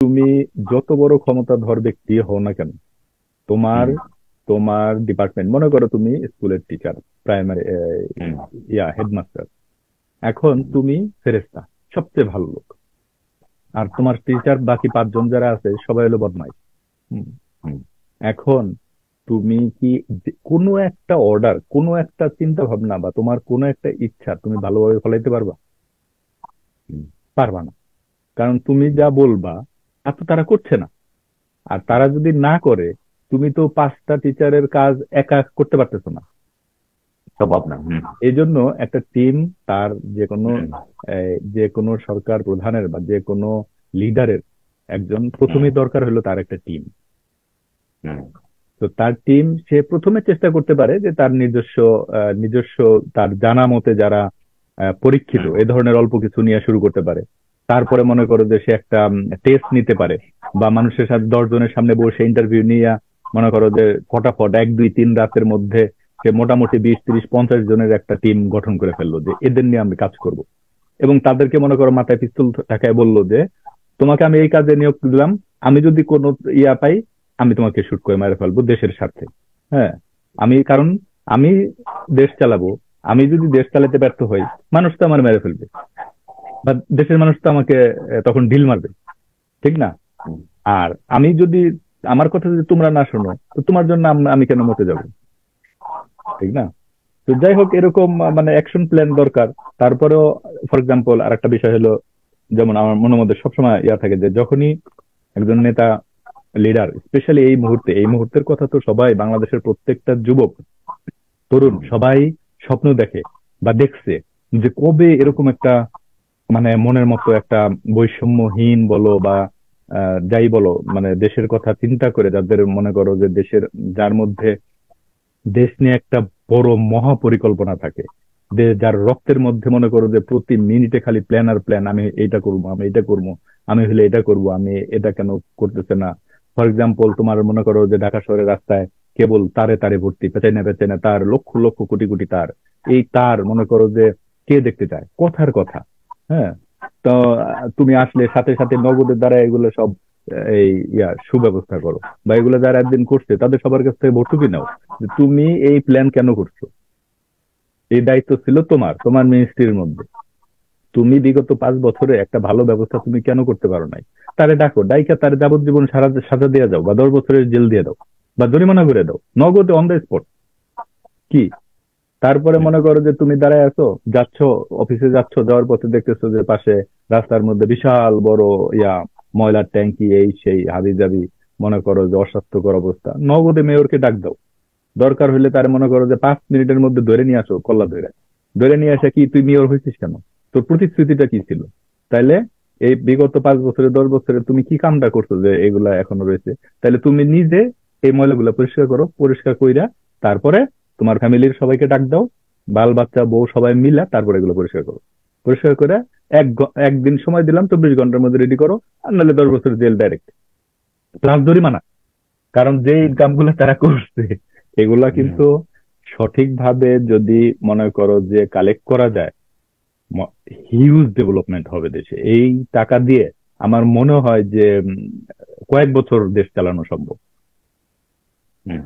তুমি যত বড় ক্ষমতাধর ব্যক্তি হও না কেন, তোমার হুম। তোমার ডিপার্টমেন্ট, মনে করো তুমি স্কুলের টিচার, প্রাইমারি, হুম। হেডমাস্টার। এখন তুমি ফেরেশতা, সবচেয়ে ভালো লোক। আর তোমার টিচার বাকি 5 জন যারা আছে সবাই হলো বদমাইশ। হুম। হুম। এখন তুমি কি কোনো একটা অর্ডার, কোনো একটা চিন্তা ভাবনা বা তোমার কোনো একটা ইচ্ছা তুমি ভালোভাবে ফলাইতে পারবা? হুম। পারবা না। কারণ তুমি যা বলবা তা তো তারা করছে না। আর তারা যদি না করে, তুমি তো 5টা টিচারের কাজ একা করতে পারতেছো না। সম্ভব না। হুম। এই জন্য একটা টিম, তার যে কোনো হুম। যে কোনো সরকার প্রধানের বা যে কোনো লিডারের একজন হুম। প্রথমেই দরকার হলো তার একটা টিম। হুম। তো তার টিম, সে প্রথমে চেষ্টা করতে পারে যে তার নিজস্ব তার জানা মতে যারা পরীক্ষিত হুম। এই ধরনের অল্প কিছু নিয়ে শুরু করতে পারে। তারপরে মনে করো যে সে একটা টেস্ট নিতে পারে, বা মানুষের সাথে 10 জনের সামনে বসে ইন্টারভিউ নিয়ে মনে করো যে ফটাফট 1 2 3 রাতের মধ্যে সে মোটামুটি 20 30 50 জনের একটা টিম গঠন করে ফেললো যে এদের নিয়ে আমি কাজ করব। এবং তাদেরকে মনে করো মাথায় পিস্তল ঠাকায় বললো যে তোমাকে আমি এই কাজে নিয়োগ দিলাম, আমি যদি কোনো ইয়া পাই আমি তোমাকে শুট করে মেরে ফেলবো দেশের স্বার্থে। হ্যাঁ, কারণ আমি দেশ চালাবো। আমি যদি দেশ চালাতে ব্যর্থ হই, মানুষ তো আমার মেরে ফেলবে, বা দেশের মানুষ তো আমাকে তখন ঢিল মারবে, ঠিক না? হুম। আর আমি যদি, আমার কথা যদি তোমরা না শোনো, তো তোমার জন্য আমি কেন মতে যাব, ঠিক না? তো যাই হোক, এরকম মানে অ্যাকশন প্ল্যান দরকার। তারপরেও ফর এক্সাম্পল আর একটা বিষয় হলো, যেমন আমার মনের মধ্যে সবসময় ইয়া থাকে যে যখনই একজন নেতা, লিডার, স্পেশালি এই মুহূর্তের কথা তো সবাই, বাংলাদেশের প্রত্যেকটা যুবক তরুণ হুম। সবাই স্বপ্ন দেখে বা দেখছে যে কবে এরকম একটা, মানে মনের মতো একটা বৈষম্যহীন বলো বা যাই বলো, মানে দেশের কথা চিন্তা করে যাদের মনে করো যে দেশের, যার মধ্যে দেশ নিয়ে একটা বড় মহা পরিকল্পনা থাকে, যার রক্তের মধ্যে মনে করো যে প্রতি মিনিটে খালি প্ল্যান আর প্ল্যান, আমি এইটা করবো, আমি এটা করবো, আমি হলে এটা করব, আমি এটা কেন করতেছে না। ফর এক্সাম্পল তোমার মনে করো যে ঢাকা শহরের রাস্তায় কেবল তারে তারে ভর্তি, পেঁচাই না পেঁচাই না তার, লক্ষ লক্ষ কোটি কোটি তার। এই তার মনে করো যে কে দেখতে চায়, কথার কথা। হ্যাঁ। তো তুমি আসলে সাথে সাথে নগদের দ্বারা এগুলো সব এই সুব্যবস্থা করো, বা এগুলো যারা একদিন করছে তাদের সবার কাছ থেকে ভর্তুকি নাও, যে তুমি এই প্ল্যান কেন করছো। এই দায়িত্ব ছিল তোমার, তোমার মিনিস্ট্রির মধ্যে। তুমি বিগত 5 বছরে একটা ভালো ব্যবস্থা তুমি কেন করতে পারো নাই? তারে ডাকো, ডাইকা তার যাবজ্জীবন সাজা দিয়ে যাও, বা 10 বছরের জেল দিয়ে দাও, বা জরিমানা করে দাও নগদে অন দ্য স্পট। কি? তারপরে হুম। মনে করো যে তুমি দাঁড়ায় আছো, যাচ্ছ, অফিসে যাচ্ছ, যাওয়ার পথে দেখতেছো যে পাশে রাস্তার মধ্যে বিশাল বড় ইয়া ময়লার ট্যাঙ্কি, এই সেই হাবি জাবি, মনে করো যে অস্বাস্থ্যকর অবস্থা, নগদে মেয়রকে ডাক দাও। দরকার হলে তার মনে করো যে 5 মিনিটের মধ্যে ধরে নিয়ে আসো, কল্লা ধরে ধরে নিয়ে আসে, কি তুই মেয়র হয়েছিস কেন, তোর প্রতিশ্রুতিটা কি ছিল? তাইলে এই বিগত 5 বছরে 10 বছরে তুমি কি কামটা করছো যে এগুলা এখনো রয়েছে? তাহলে তুমি নিজে এই ময়লাগুলা পরিষ্কার করো, পরিষ্কার কইরা তারপরে তোমার ফ্যামিলির সবাইকে ডাক দাও, বাল বাচ্চা বউ সবাই মিলা, তারপরে এগুলো পরিষ্কার করো। পরিষ্কার করে একদিন সময় দিলাম, 24 ঘন্টার মধ্যে রেডি করো। আর নাহলে 10 বছর জেল ডাইরেক্ট, প্লাস জরিমানা। কারণ যে ইনকামগুলো তারা করছে এগুলা হুম। কিন্তু সঠিকভাবে যদি মনে করো যে কালেক্ট করা যায়, হিউজ ডেভেলপমেন্ট হবে দেশে এই টাকা দিয়ে। আমার মনে হয় যে কয়েক বছর দেশ চালানো সম্ভব। হুম।